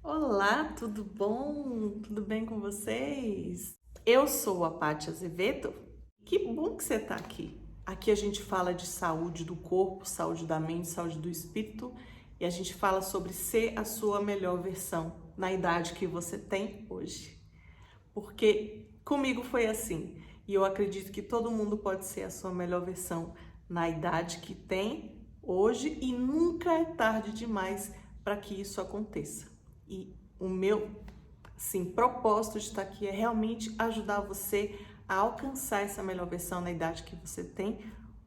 Olá, tudo bom? Tudo bem com vocês? Eu sou a Paty Azevedo. Que bom que você está aqui. Aqui a gente fala de saúde do corpo, saúde da mente, saúde do espírito e a gente fala sobre ser a sua melhor versão na idade que você tem hoje. Porque comigo foi assim e eu acredito que todo mundo pode ser a sua melhor versão na idade que tem hoje e nunca é tarde demais para que isso aconteça. E o meu, propósito de estar aqui é realmente ajudar você a alcançar essa melhor versão na idade que você tem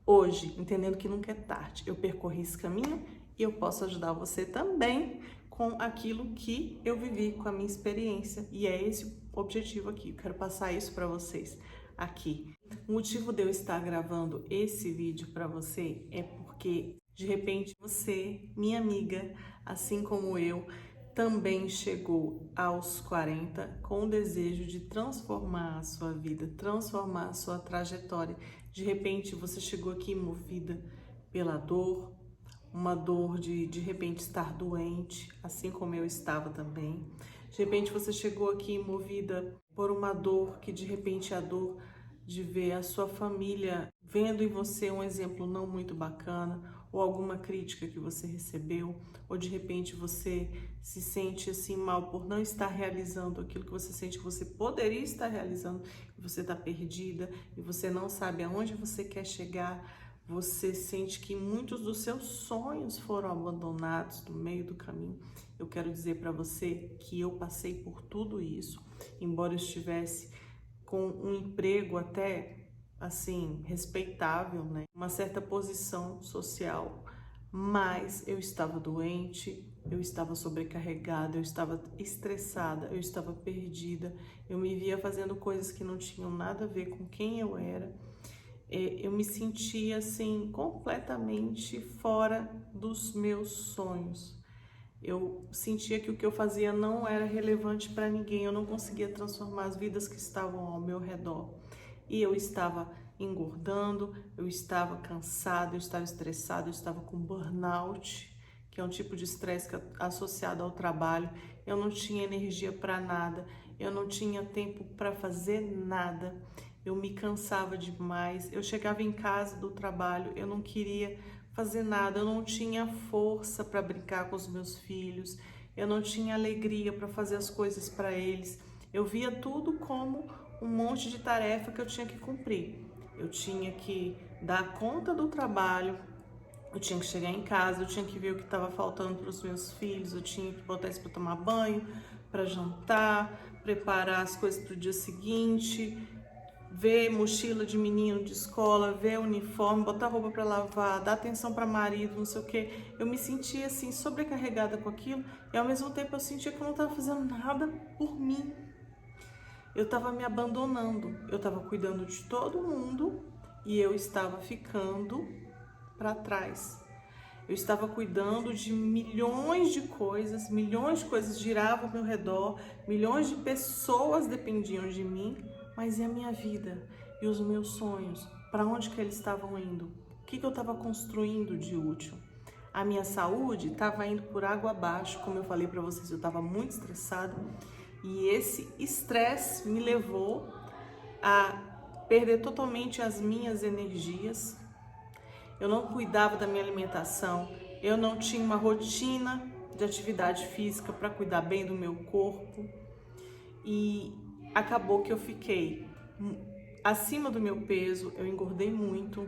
hoje, entendendo que nunca é tarde. Eu percorri esse caminho e eu posso ajudar você também com aquilo que eu vivi, com a minha experiência. E é esse o objetivo aqui. Eu quero passar isso para vocês aqui. O motivo de eu estar gravando esse vídeo para você é porque, de repente, você, minha amiga, assim como eu, também chegou aos 40 com o desejo de transformar a sua vida, transformar a sua trajetória. De repente você chegou aqui movida pela dor, uma dor de repente estar doente, assim como eu estava também. De repente você chegou aqui movida por uma dor que de repente é a dor de ver a sua família vendo em você um exemplo não muito bacana, ou alguma crítica que você recebeu, ou de repente você se sente assim mal por não estar realizando aquilo que você sente que você poderia estar realizando, e você está perdida, e você não sabe aonde você quer chegar, você sente que muitos dos seus sonhos foram abandonados no meio do caminho. Eu quero dizer para você que eu passei por tudo isso, embora eu estivesse com um emprego até assim respeitável, né? Uma certa posição social, mas eu estava doente, eu estava sobrecarregada, eu estava estressada, eu estava perdida, eu me via fazendo coisas que não tinham nada a ver com quem eu era. Eu me sentia assim completamente fora dos meus sonhos. Eu sentia que o que eu fazia não era relevante para ninguém, eu não conseguia transformar as vidas que estavam ao meu redor. E eu estava engordando, eu estava cansada, eu estava estressada, eu estava com burnout, que é um tipo de estresse associado ao trabalho. Eu não tinha energia para nada, eu não tinha tempo para fazer nada. Eu me cansava demais. Eu chegava em casa do trabalho, eu não queria fazer nada, eu não tinha força para brincar com os meus filhos, eu não tinha alegria para fazer as coisas para eles. Eu via tudo como um monte de tarefa que eu tinha que cumprir. Eu tinha que dar conta do trabalho, eu tinha que chegar em casa, eu tinha que ver o que estava faltando para os meus filhos, eu tinha que botar eles para tomar banho, para jantar, preparar as coisas para o dia seguinte, ver mochila de menino de escola, ver uniforme, botar roupa para lavar, dar atenção para marido, não sei o que. Eu me sentia assim sobrecarregada com aquilo e ao mesmo tempo eu sentia que eu não estava fazendo nada por mim. Eu estava me abandonando, eu estava cuidando de todo mundo e eu estava ficando para trás. Eu estava cuidando de milhões de coisas giravam ao meu redor, milhões de pessoas dependiam de mim, mas e a minha vida? E os meus sonhos? Para onde que eles estavam indo? O que eu estava construindo de útil? A minha saúde estava indo por água abaixo, como eu falei para vocês, eu estava muito estressada e esse estresse me levou a perder totalmente as minhas energias. Eu não cuidava da minha alimentação, eu não tinha uma rotina de atividade física para cuidar bem do meu corpo e acabou que eu fiquei acima do meu peso, eu engordei muito,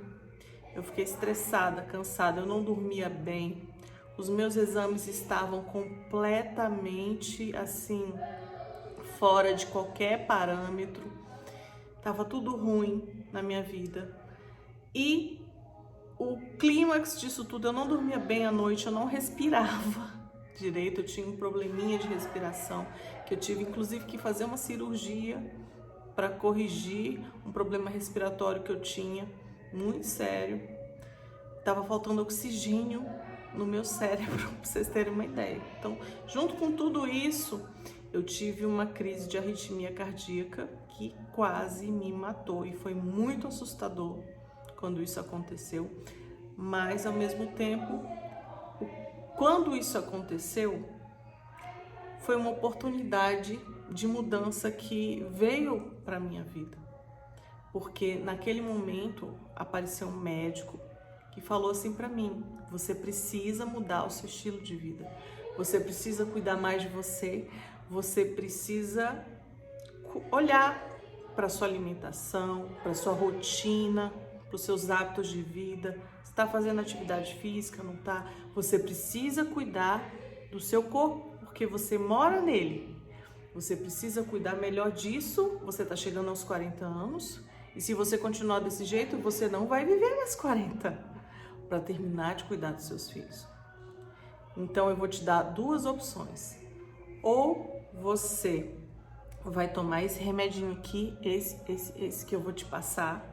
eu fiquei estressada, cansada, eu não dormia bem, os meus exames estavam completamente assim, fora de qualquer parâmetro, estava tudo ruim na minha vida e o clímax disso tudo, eu não dormia bem à noite, eu não respirava direito, eu tinha um probleminha de respiração, que eu tive inclusive que fazer uma cirurgia para corrigir um problema respiratório que eu tinha, muito sério. Tava faltando oxigênio no meu cérebro, para vocês terem uma ideia. Então, junto com tudo isso, eu tive uma crise de arritmia cardíaca que quase me matou e foi muito assustador quando isso aconteceu, mas ao mesmo tempo, quando isso aconteceu, foi uma oportunidade de mudança que veio para minha vida. Porque naquele momento apareceu um médico que falou assim para mim: você precisa mudar o seu estilo de vida. Você precisa cuidar mais de você. Você precisa olhar para sua alimentação, para sua rotina, para os seus hábitos de vida. Você está fazendo atividade física, não está? Você precisa cuidar do seu corpo, porque você mora nele. Você precisa cuidar melhor disso. Você está chegando aos 40 anos e se você continuar desse jeito, você não vai viver mais 40 para terminar de cuidar dos seus filhos. Então eu vou te dar duas opções. Ou você vai tomar esse remedinho aqui, esse que eu vou te passar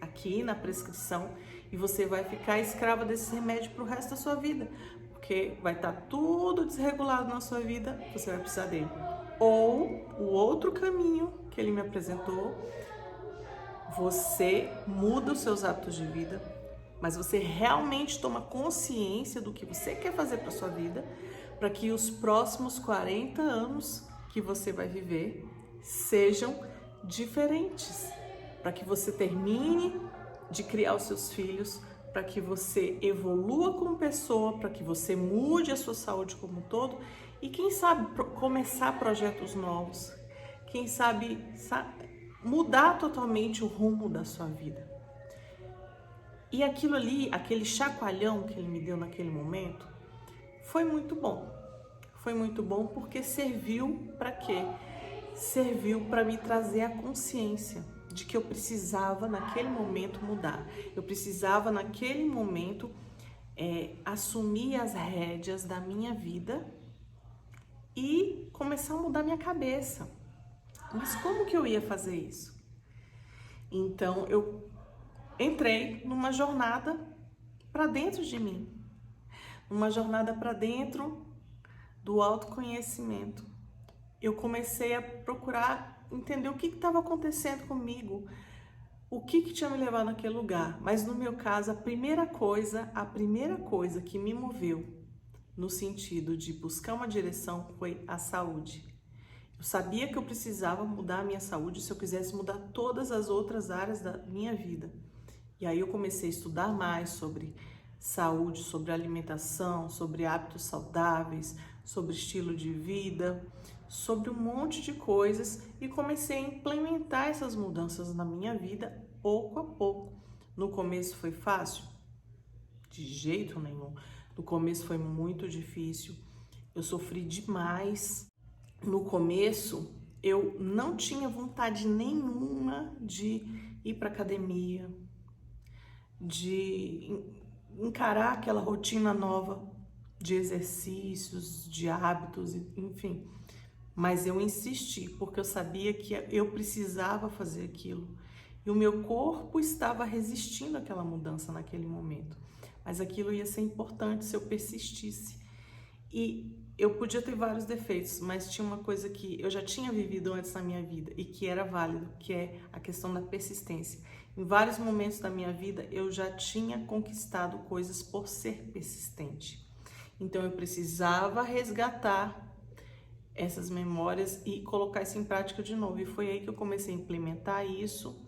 aqui na prescrição, e você vai ficar escrava desse remédio pro resto da sua vida, porque vai estar tudo desregulado na sua vida, você vai precisar dele. Ou o outro caminho que ele me apresentou, você muda os seus hábitos de vida, mas você realmente toma consciência do que você quer fazer para sua vida, para que os próximos 40 anos que você vai viver sejam diferentes, para que você termine de criar os seus filhos, para que você evolua como pessoa, para que você mude a sua saúde como um todo e quem sabe começar projetos novos, quem sabe mudar totalmente o rumo da sua vida. E aquilo ali, aquele chacoalhão que ele me deu naquele momento, foi muito bom. Foi muito bom porque serviu para quê? Serviu para me trazer a consciência de que eu precisava naquele momento mudar. Eu precisava naquele momento assumir as rédeas da minha vida e começar a mudar minha cabeça. Mas como que eu ia fazer isso? Então eu entrei numa jornada para dentro de mim, uma jornada para dentro do autoconhecimento. Eu comecei a procurar entender o que estava acontecendo comigo, o que tinha me levado naquele lugar. Mas no meu caso, a primeira coisa que me moveu no sentido de buscar uma direção foi a saúde. Eu sabia que eu precisava mudar a minha saúde se eu quisesse mudar todas as outras áreas da minha vida. E aí eu comecei a estudar mais sobre saúde, sobre alimentação, sobre hábitos saudáveis, sobre estilo de vida, sobre um monte de coisas e comecei a implementar essas mudanças na minha vida pouco a pouco. No começo foi fácil? De jeito nenhum. No começo foi muito difícil. Eu sofri demais. No começo eu não tinha vontade nenhuma de ir para academia, de encarar aquela rotina nova de exercícios, de hábitos, enfim. Mas eu insisti, porque eu sabia que eu precisava fazer aquilo. E o meu corpo estava resistindo àquela mudança naquele momento. Mas aquilo ia ser importante se eu persistisse. E eu podia ter vários defeitos, mas tinha uma coisa que eu já tinha vivido antes na minha vida e que era válido, que é a questão da persistência. Em vários momentos da minha vida, eu já tinha conquistado coisas por ser persistente. Então, eu precisava resgatar essas memórias e colocar isso em prática de novo. E foi aí que eu comecei a implementar isso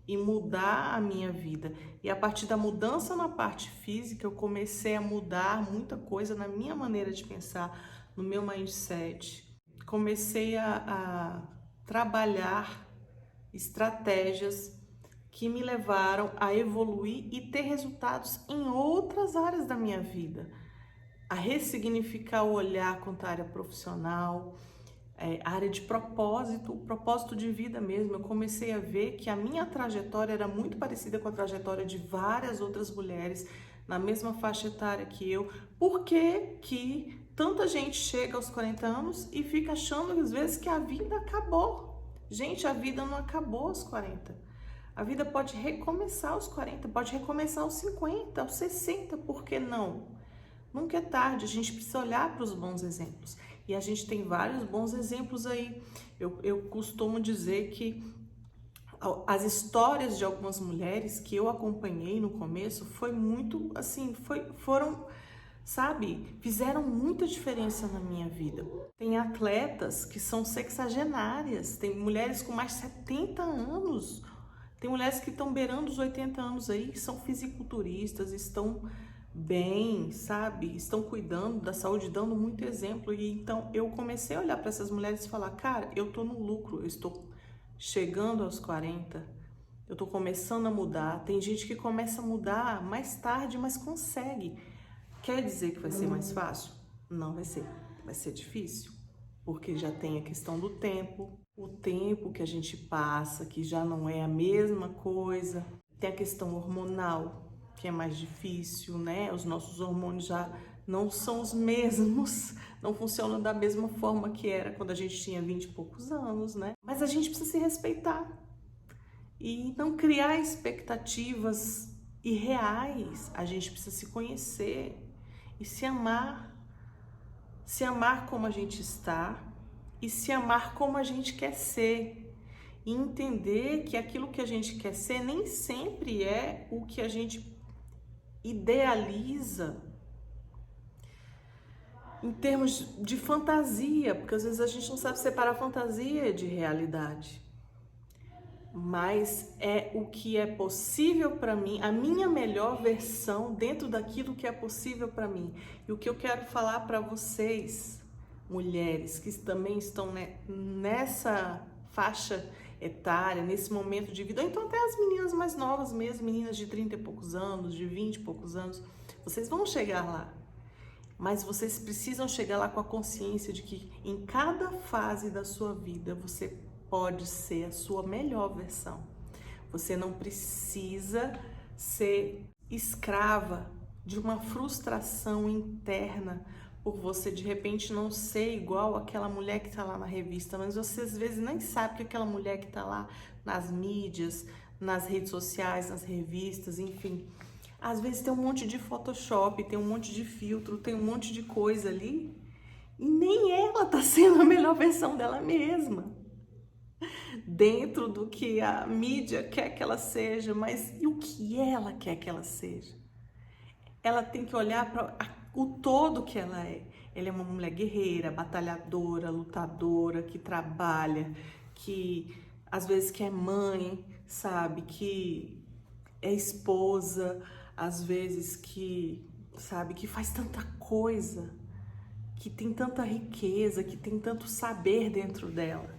e mudar a minha vida. E a partir da mudança na parte física, eu comecei a mudar muita coisa na minha maneira de pensar, no meu mindset. Comecei a trabalhar estratégias que me levaram a evoluir e ter resultados em outras áreas da minha vida, a ressignificar o olhar quanto à área profissional, a área de propósito, o propósito de vida mesmo. Eu comecei a ver que a minha trajetória era muito parecida com a trajetória de várias outras mulheres na mesma faixa etária que eu. Por que tanta gente chega aos 40 anos e fica achando às vezes que a vida acabou? Gente, a vida não acabou aos 40. A vida pode recomeçar aos 40, pode recomeçar aos 50, aos 60, por que não? Nunca é tarde, a gente precisa olhar para os bons exemplos. E a gente tem vários bons exemplos aí. Eu costumo dizer que as histórias de algumas mulheres que eu acompanhei no começo foi muito, assim, foram sabe? Fizeram muita diferença na minha vida. Tem atletas que são sexagenárias, tem mulheres com mais de 70 anos, tem mulheres que estão beirando os 80 anos aí, que são fisiculturistas, estão bem, sabe? Estão cuidando da saúde, dando muito exemplo. E então eu comecei a olhar para essas mulheres e falar, cara, eu tô no lucro, eu estou chegando aos 40, eu tô começando a mudar. Tem gente que começa a mudar mais tarde, mas consegue. Quer dizer que vai ser mais fácil? Não vai ser. Vai ser difícil, porque já tem a questão do tempo, o tempo que a gente passa, que já não é a mesma coisa. Tem a questão hormonal, que é mais difícil, né? Os nossos hormônios já não são os mesmos, não funcionam da mesma forma que era quando a gente tinha 20 e poucos anos, né? Mas a gente precisa se respeitar e não criar expectativas irreais. A gente precisa se conhecer e se amar como a gente está e se amar como a gente quer ser. E entender que aquilo que a gente quer ser nem sempre é o que a gente idealiza em termos de fantasia, porque às vezes a gente não sabe separar fantasia de realidade. Mas é o que é possível para mim, a minha melhor versão dentro daquilo que é possível para mim. E o que eu quero falar para vocês, mulheres que também estão nessa faixa etária, nesse momento de vida, ou então até as meninas mais novas mesmo, meninas de 30 e poucos anos, de 20 e poucos anos, vocês vão chegar lá. Mas vocês precisam chegar lá com a consciência de que em cada fase da sua vida você pode ser a sua melhor versão. Você não precisa ser escrava de uma frustração interna por você de repente não ser igual aquela mulher que está lá na revista, mas você às vezes nem sabe que aquela mulher que está lá nas mídias, nas redes sociais, nas revistas, enfim, às vezes tem um monte de Photoshop, tem um monte de filtro, tem um monte de coisa ali e nem ela está sendo a melhor versão dela mesma, dentro do que a mídia quer que ela seja, mas e o que ela quer que ela seja? Ela tem que olhar para o todo que ela é. Ela é uma mulher guerreira, batalhadora, lutadora, que trabalha, que às vezes que é mãe, sabe, que é esposa, às vezes que, sabe, que faz tanta coisa, que tem tanta riqueza, que tem tanto saber dentro dela.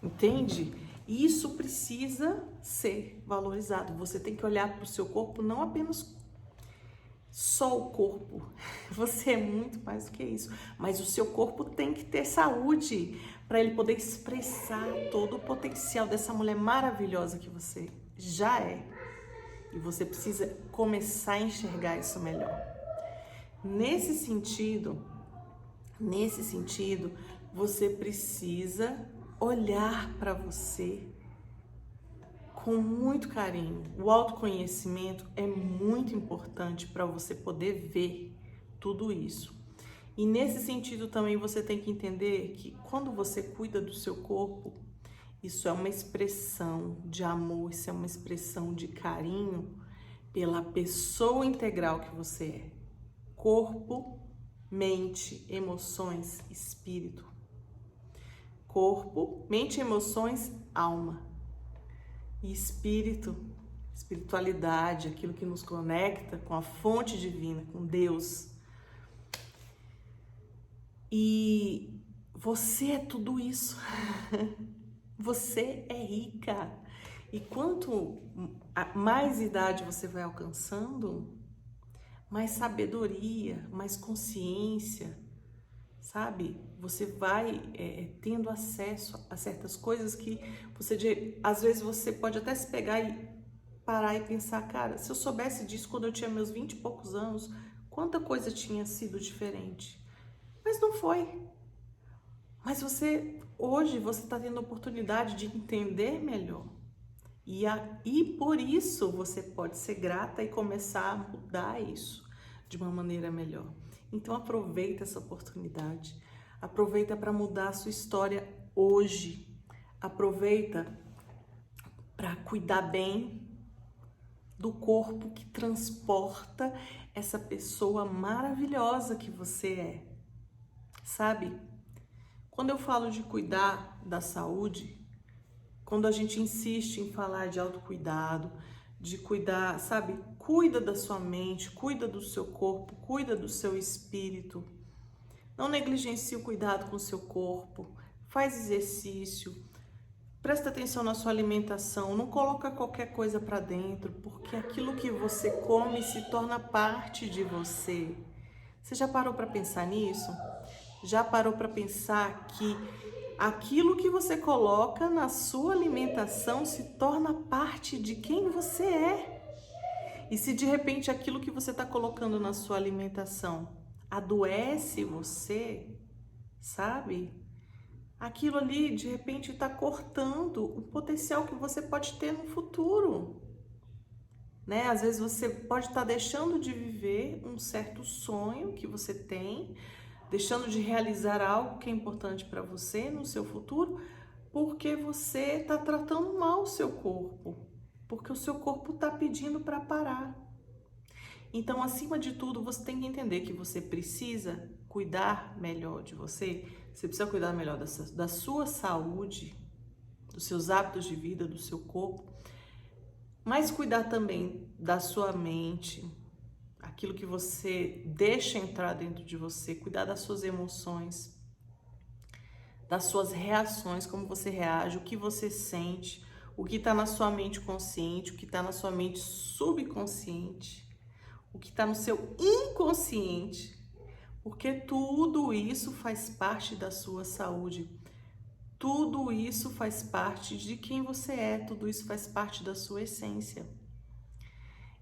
Entende? Isso precisa ser valorizado. Você tem que olhar para o seu corpo não apenas só o corpo, você é muito mais do que isso, mas o seu corpo tem que ter saúde para ele poder expressar todo o potencial dessa mulher maravilhosa que você já é, e você precisa começar a enxergar isso melhor. Nesse sentido, você precisa olhar para você com muito carinho. O autoconhecimento é muito importante para você poder ver tudo isso. E nesse sentido também você tem que entender que quando você cuida do seu corpo, isso é uma expressão de amor, isso é uma expressão de carinho pela pessoa integral que você é. Corpo, mente, emoções, espírito. Corpo, mente, emoções, alma. E espírito, espiritualidade, aquilo que nos conecta com a fonte divina, com Deus. E você é tudo isso. Você é rica. E quanto mais idade você vai alcançando, mais sabedoria, mais consciência, sabe? Você vai tendo acesso a certas coisas que você, às vezes você pode até se pegar e parar e pensar, cara, se eu soubesse disso quando eu tinha meus 20 e poucos anos, quanta coisa tinha sido diferente. Mas não foi. Mas hoje você está tendo a oportunidade de entender melhor. E por isso você pode ser grata e começar a mudar isso de uma maneira melhor. Então aproveita essa oportunidade, aproveita para mudar a sua história hoje, aproveita para cuidar bem do corpo que transporta essa pessoa maravilhosa que você é, sabe? Quando eu falo de cuidar da saúde, quando a gente insiste em falar de autocuidado, de cuidar, sabe? Cuida da sua mente, cuida do seu corpo, cuida do seu espírito. Não negligencie o cuidado com o seu corpo, faz exercício, presta atenção na sua alimentação, não coloca qualquer coisa para dentro, porque aquilo que você come se torna parte de você. Você já parou para pensar nisso? Já parou para pensar que aquilo que você coloca na sua alimentação se torna parte de quem você é? E se de repente aquilo que você está colocando na sua alimentação adoece você, sabe? Aquilo ali de repente está cortando o potencial que você pode ter no futuro, né? Às vezes você pode estar deixando de viver um certo sonho que você tem, deixando de realizar algo que é importante para você no seu futuro, porque você está tratando mal o seu corpo, porque o seu corpo está pedindo para parar. Então, acima de tudo, você tem que entender que você precisa cuidar melhor de você, você precisa cuidar melhor da sua saúde, dos seus hábitos de vida, do seu corpo, mas cuidar também da sua mente, aquilo que você deixa entrar dentro de você, cuidar das suas emoções, das suas reações, como você reage, o que você sente, o que está na sua mente consciente, o que está na sua mente subconsciente, o que está no seu inconsciente, porque tudo isso faz parte da sua saúde, tudo isso faz parte de quem você é, tudo isso faz parte da sua essência.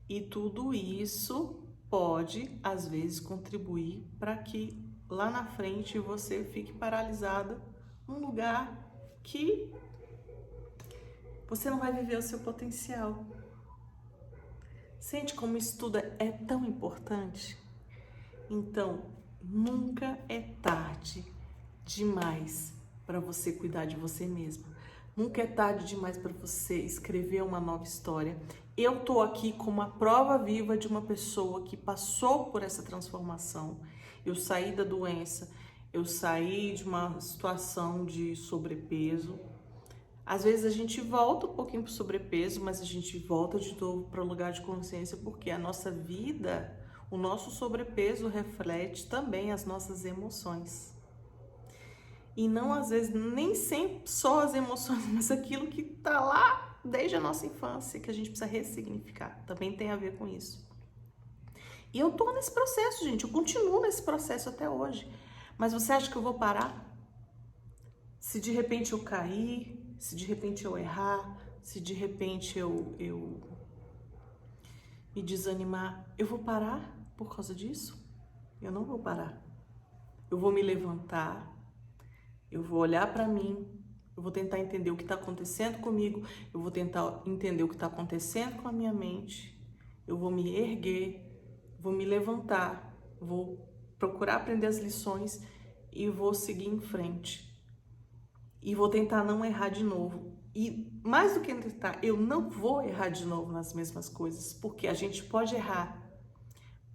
E tudo isso pode, às vezes, contribuir para que lá na frente você fique paralisada num lugar que você não vai viver o seu potencial. Sente como isso tudo é tão importante? Então, nunca é tarde demais para você cuidar de você mesma. Nunca é tarde demais para você escrever uma nova história. Eu tô aqui como a prova viva de uma pessoa que passou por essa transformação. Eu saí da doença, eu saí de uma situação de sobrepeso. Às vezes a gente volta um pouquinho para o sobrepeso, mas a gente volta de novo para o lugar de consciência, porque a nossa vida, o nosso sobrepeso reflete também as nossas emoções. E não, às vezes, nem sempre só as emoções, mas aquilo que tá lá desde a nossa infância, que a gente precisa ressignificar. Também tem a ver com isso. E eu tô nesse processo, gente. Eu continuo nesse processo até hoje. Mas você acha que eu vou parar? Se de repente eu cair, se de repente eu errar, se de repente eu me desanimar, eu vou parar por causa disso? Eu não vou parar. Eu vou me levantar, eu vou olhar para mim, eu vou tentar entender o que está acontecendo comigo, eu vou tentar entender o que está acontecendo com a minha mente, eu vou me erguer, vou me levantar, vou procurar aprender as lições e vou seguir em frente. E vou tentar não errar de novo. E mais do que tentar, eu não vou errar de novo nas mesmas coisas, porque a gente pode errar,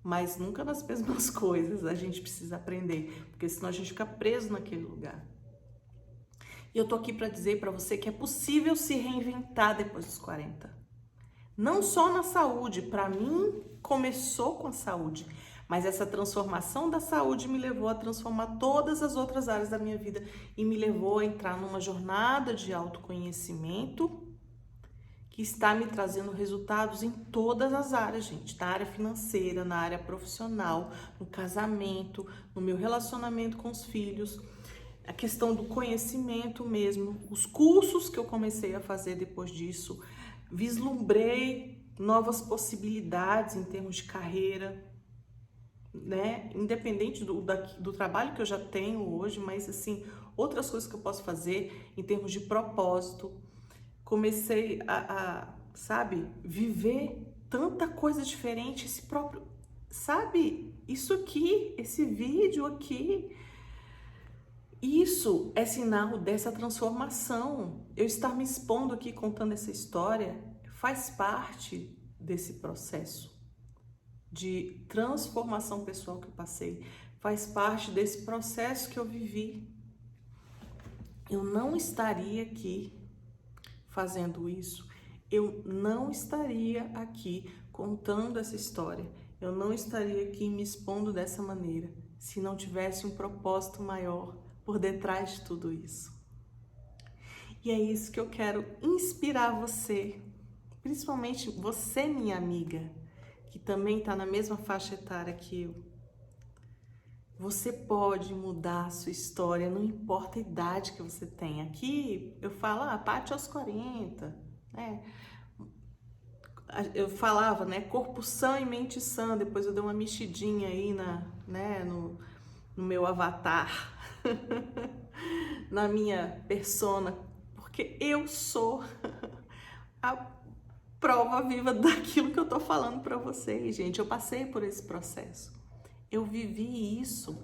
mas nunca nas mesmas coisas. A gente precisa aprender, porque senão a gente fica preso naquele lugar. E eu tô aqui para dizer para você que é possível se reinventar depois dos 40. Não só na saúde, para mim começou com a saúde, mas essa transformação da saúde me levou a transformar todas as outras áreas da minha vida e me levou a entrar numa jornada de autoconhecimento que está me trazendo resultados em todas as áreas, gente, na área financeira, na área profissional, no casamento, no meu relacionamento com os filhos, a questão do conhecimento mesmo, os cursos que eu comecei a fazer depois disso, vislumbrei novas possibilidades em termos de carreira, né? Independente do trabalho que eu já tenho hoje, mas assim, outras coisas que eu posso fazer em termos de propósito. Comecei sabe, viver tanta coisa diferente, esse próprio, sabe, isso aqui, esse vídeo aqui, isso é sinal dessa transformação. Eu estar me expondo aqui, contando essa história, faz parte desse processo de transformação pessoal que eu passei, faz parte desse processo que eu vivi. Eu não estaria aqui fazendo isso, eu não estaria aqui contando essa história, eu não estaria aqui me expondo dessa maneira se não tivesse um propósito maior por detrás de tudo isso. E é isso que eu quero inspirar você, principalmente você, minha amiga, que também está na mesma faixa etária que eu. Você pode mudar a sua história, não importa a idade que você tem. Aqui eu falo, Paty aos 40, né? Eu falava, né, corpo sã e mente sã, depois eu dei uma mexidinha aí no meu avatar, na minha persona, porque eu sou a prova viva daquilo que eu tô falando para vocês, gente. Eu passei por esse processo, eu vivi isso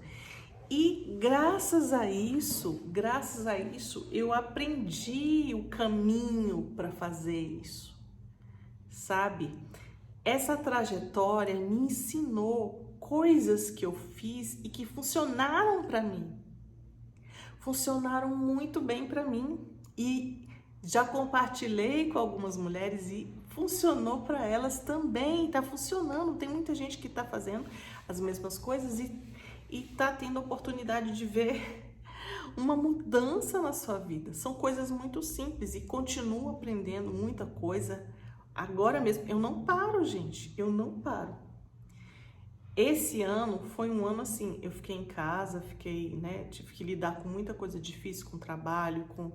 e graças a isso, eu aprendi o caminho para fazer isso, sabe? Essa trajetória me ensinou coisas que eu fiz e que funcionaram para mim. Funcionaram muito bem para mim e já compartilhei com algumas mulheres e funcionou para elas também, tá funcionando. Tem muita gente que tá fazendo as mesmas coisas e tá tendo a oportunidade de ver uma mudança na sua vida. São coisas muito simples e continuo aprendendo muita coisa. Agora mesmo, eu não paro, gente, eu não paro. Esse ano foi um ano assim, eu fiquei em casa, tive que lidar com muita coisa difícil, com trabalho, com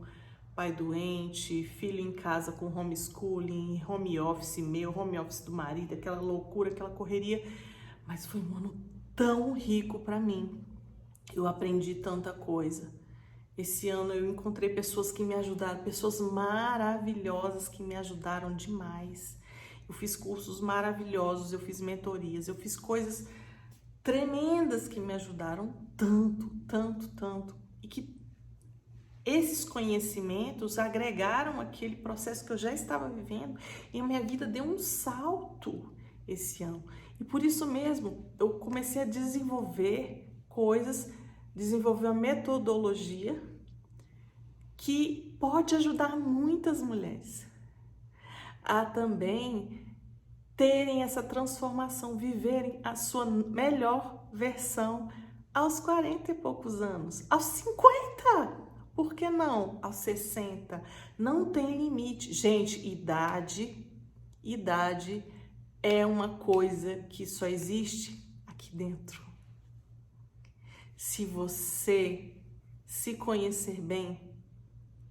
pai doente, filho em casa com homeschooling, home office meu, home office do marido, aquela loucura, aquela correria, mas foi um ano tão rico para mim. Eu aprendi tanta coisa. Esse ano eu encontrei pessoas que me ajudaram, pessoas maravilhosas que me ajudaram demais. Eu fiz cursos maravilhosos, eu fiz mentorias, eu fiz coisas tremendas que me ajudaram tanto, tanto, tanto. E que esses conhecimentos agregaram aquele processo que eu já estava vivendo e a minha vida deu um salto esse ano. E por isso mesmo eu comecei a desenvolver coisas, desenvolver uma metodologia que pode ajudar muitas mulheres a também terem essa transformação, viverem a sua melhor versão aos 40 e poucos anos, aos 50, por que não? Aos 60, não tem limite. Gente, idade é uma coisa que só existe aqui dentro. Se você se conhecer bem,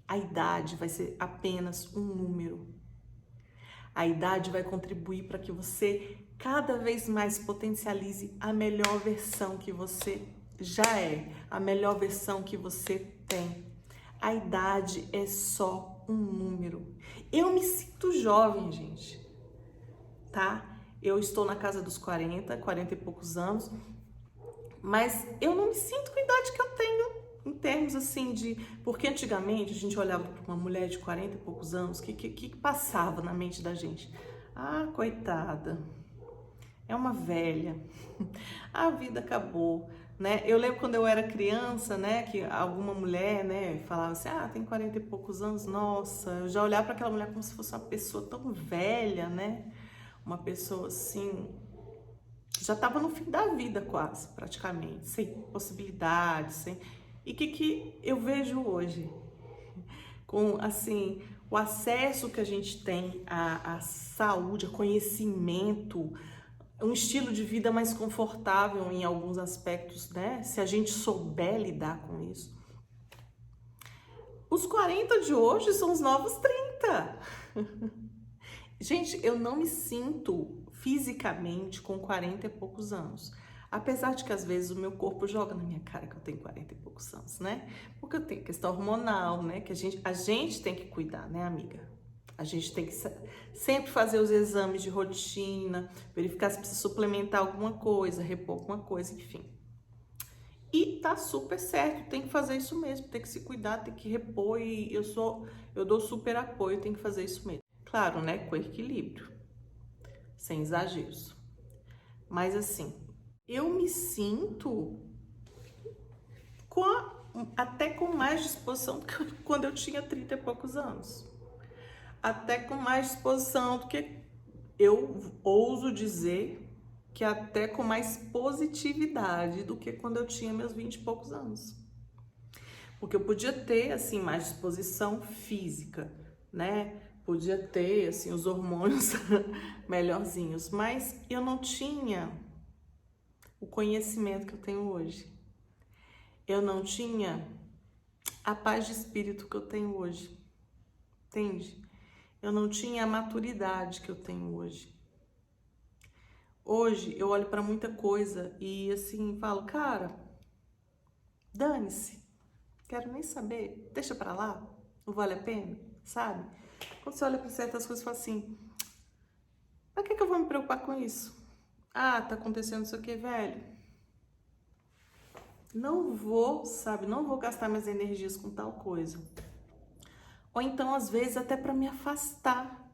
a idade vai ser apenas um número. A idade vai contribuir para que você cada vez mais potencialize a melhor versão que você já é, a melhor versão que você tem. A idade é só um número. Eu me sinto jovem, gente, tá? Eu estou na casa dos 40 e poucos anos, mas eu não me sinto com a idade que eu tenho. Em termos assim de... Porque antigamente a gente olhava para uma mulher de 40 e poucos anos, o que passava na mente da gente? Ah, coitada, é uma velha, a vida acabou, né? Eu lembro quando eu era criança, né, que alguma mulher, né, falava assim, tem 40 e poucos anos, nossa, eu já olhava para aquela mulher como se fosse uma pessoa tão velha, né? Uma pessoa assim... já estava no fim da vida quase, praticamente, sem possibilidades, sem... E o que eu vejo hoje? Com, assim, o acesso que a gente tem à saúde, a conhecimento, um estilo de vida mais confortável em alguns aspectos, né? Se a gente souber lidar com isso. Os 40 de hoje são os novos 30. Gente, eu não me sinto fisicamente com 40 e poucos anos. Apesar de que às vezes o meu corpo joga na minha cara que eu tenho 40 e poucos anos, né? Porque eu tenho questão hormonal, né? Que a gente tem que cuidar, né, amiga? A gente tem que sempre fazer os exames de rotina, verificar se precisa suplementar alguma coisa, repor alguma coisa, enfim. E tá super certo, tem que fazer isso mesmo, tem que se cuidar, tem que repor e eu dou super apoio, tem que fazer isso mesmo. Claro, né? Com equilíbrio, sem exageros. Mas assim, eu me sinto até com mais disposição do que quando eu tinha 30 e poucos anos. Até com mais disposição do que eu ouso dizer que até com mais positividade do que quando eu tinha meus 20 e poucos anos. Porque eu podia ter, assim, mais disposição física, né? Podia ter, assim, os hormônios melhorzinhos, mas eu não tinha o conhecimento que eu tenho hoje. Eu não tinha a paz de espírito que eu tenho hoje, entende? Eu não tinha a maturidade que eu tenho hoje. Hoje eu olho para muita coisa e assim falo, cara, dane-se, quero nem saber, deixa pra lá, não vale a pena, sabe? Quando você olha para certas coisas e fala assim, pra que eu vou me preocupar com isso? Ah, tá acontecendo isso aqui, velho. Não vou, sabe, não vou gastar minhas energias com tal coisa. Ou então, às vezes, até para me afastar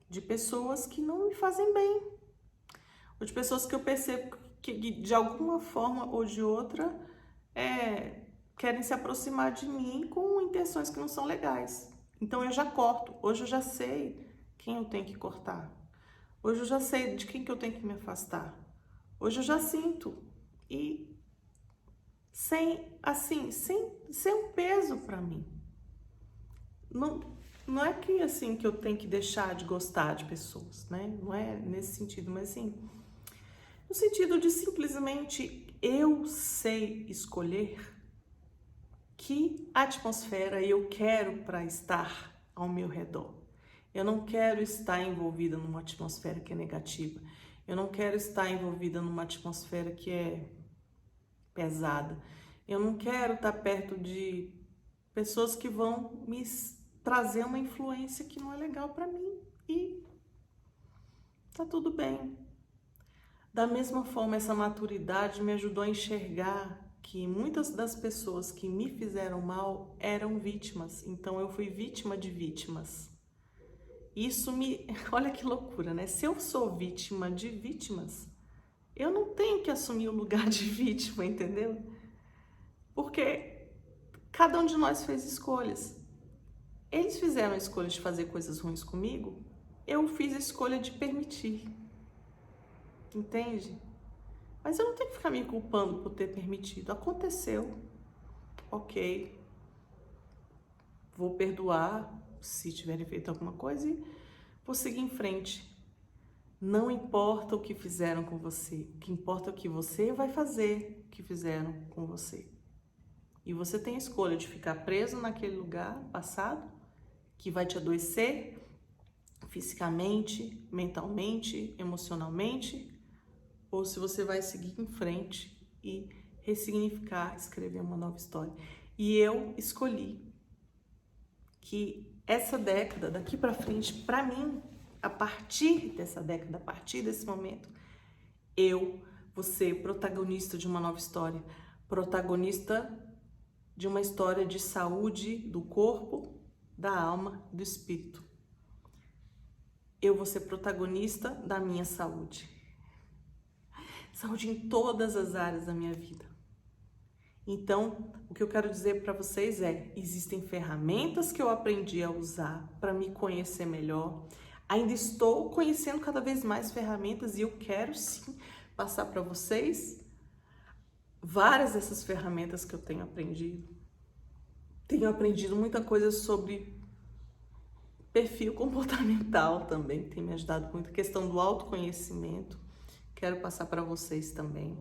de pessoas que não me fazem bem. Ou de pessoas que eu percebo que de alguma forma ou de outra querem se aproximar de mim com intenções que não são legais. Então eu já corto. Hoje eu já sei quem eu tenho que cortar. Hoje eu já sei de quem que eu tenho que me afastar. Hoje eu já sinto. E sem um peso para mim. Não é que assim que eu tenho que deixar de gostar de pessoas, né? Não é nesse sentido, mas assim, no sentido de simplesmente eu sei escolher que atmosfera eu quero para estar ao meu redor. Eu não quero estar envolvida numa atmosfera que é negativa. Eu não quero estar envolvida numa atmosfera que é pesada. Eu não quero estar perto de pessoas que vão me trazer uma influência que não é legal para mim. E tá tudo bem. Da mesma forma, essa maturidade me ajudou a enxergar que muitas das pessoas que me fizeram mal eram vítimas. Então eu fui vítima de vítimas. Isso me... Olha que loucura, né? Se eu sou vítima de vítimas, eu não tenho que assumir o lugar de vítima, entendeu? Porque cada um de nós fez escolhas. Eles fizeram a escolha de fazer coisas ruins comigo, eu fiz a escolha de permitir. Entende? Mas eu não tenho que ficar me culpando por ter permitido. Aconteceu. Ok. Vou perdoar se tiverem feito alguma coisa e vou seguir em frente. Não importa o que fizeram com você. O que importa é o que você vai fazer o que fizeram com você. E você tem a escolha de ficar preso naquele lugar passado que vai te adoecer fisicamente, mentalmente, emocionalmente, ou se você vai seguir em frente e ressignificar, escrever uma nova história. E eu escolhi que essa década, daqui para frente, para mim, a partir dessa década, a partir desse momento, eu vou ser protagonista de uma nova história, protagonista de uma história de saúde do corpo, da alma, do espírito. Eu vou ser protagonista da minha saúde. Saúde em todas as áreas da minha vida. Então, o que eu quero dizer para vocês é, existem ferramentas que eu aprendi a usar para me conhecer melhor. Ainda estou conhecendo cada vez mais ferramentas e eu quero sim passar para vocês várias dessas ferramentas que eu tenho aprendido. Tenho aprendido muita coisa sobre perfil comportamental também, que tem me ajudado muito, a questão do autoconhecimento. Quero passar para vocês também.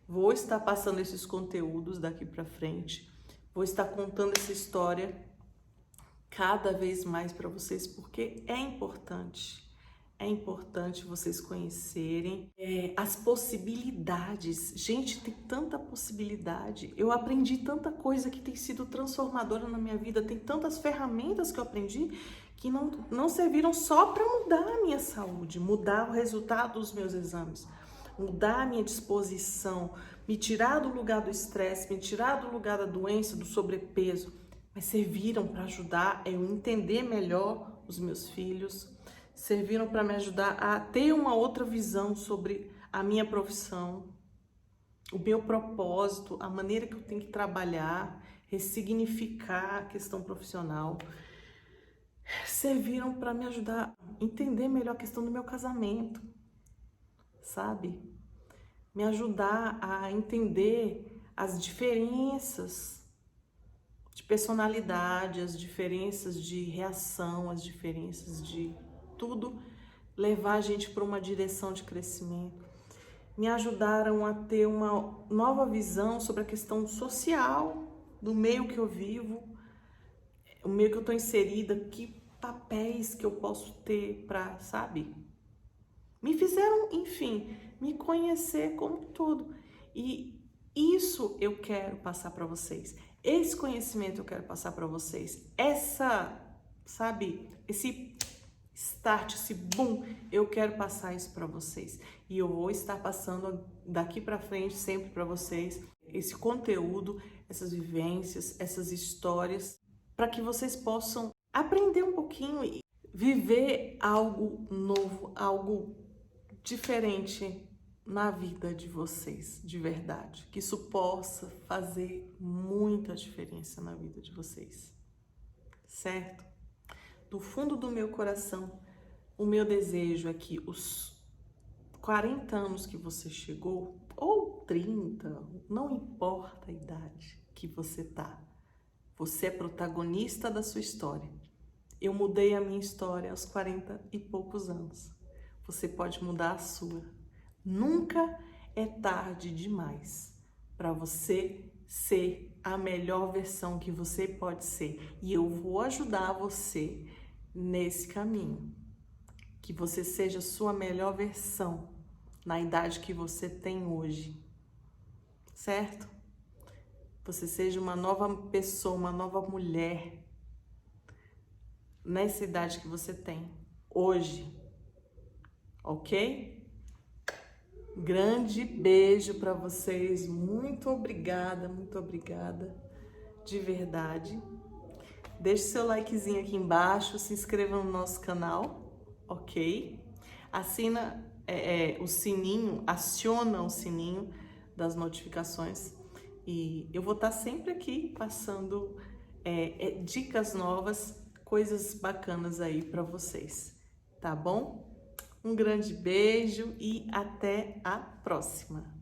Vou estar passando esses conteúdos daqui para frente. Vou estar contando essa história cada vez mais para vocês, porque é importante. É importante vocês conhecerem as possibilidades. Gente, tem tanta possibilidade. Eu aprendi tanta coisa que tem sido transformadora na minha vida. Tem tantas ferramentas que eu aprendi que não serviram só para mudar a minha saúde, mudar o resultado dos meus exames, mudar a minha disposição, me tirar do lugar do estresse, me tirar do lugar da doença, do sobrepeso, mas serviram para ajudar eu entender melhor os meus filhos, serviram para me ajudar a ter uma outra visão sobre a minha profissão, o meu propósito, a maneira que eu tenho que trabalhar, ressignificar a questão profissional, serviram para me ajudar a entender melhor a questão do meu casamento, sabe? Me ajudar a entender as diferenças de personalidade, as diferenças de reação, as diferenças de tudo, levar a gente para uma direção de crescimento. Me ajudaram a ter uma nova visão sobre a questão social do meio que eu vivo, o meio que eu estou inserida, que papéis que eu posso ter para, sabe? Me fizeram, enfim, me conhecer como um todo. E isso eu quero passar para vocês. Esse conhecimento eu quero passar para vocês. Essa, sabe, esse start, esse boom, eu quero passar isso para vocês. E eu vou estar passando daqui para frente sempre para vocês esse conteúdo, essas vivências, essas histórias, para que vocês possam aprender um pouquinho e viver algo novo, algo diferente na vida de vocês, de verdade. Que isso possa fazer muita diferença na vida de vocês, certo? Do fundo do meu coração, o meu desejo é que os 40 anos que você chegou, ou 30, não importa a idade que você tá, você é protagonista da sua história. Eu mudei a minha história aos 40 e poucos anos. Você pode mudar a sua. Nunca é tarde demais para você ser a melhor versão que você pode ser. E eu vou ajudar você nesse caminho. Que você seja a sua melhor versão na idade que você tem hoje. Certo? Você seja uma nova pessoa, uma nova mulher nessa idade que você tem hoje. Ok? Grande beijo para vocês. Muito obrigada de verdade. Deixe seu likezinho aqui embaixo, se inscreva no nosso canal, ok? Assina o sininho, aciona o sininho das notificações e eu vou estar sempre aqui passando dicas novas, coisas bacanas aí para vocês, tá bom? Um grande beijo e até a próxima!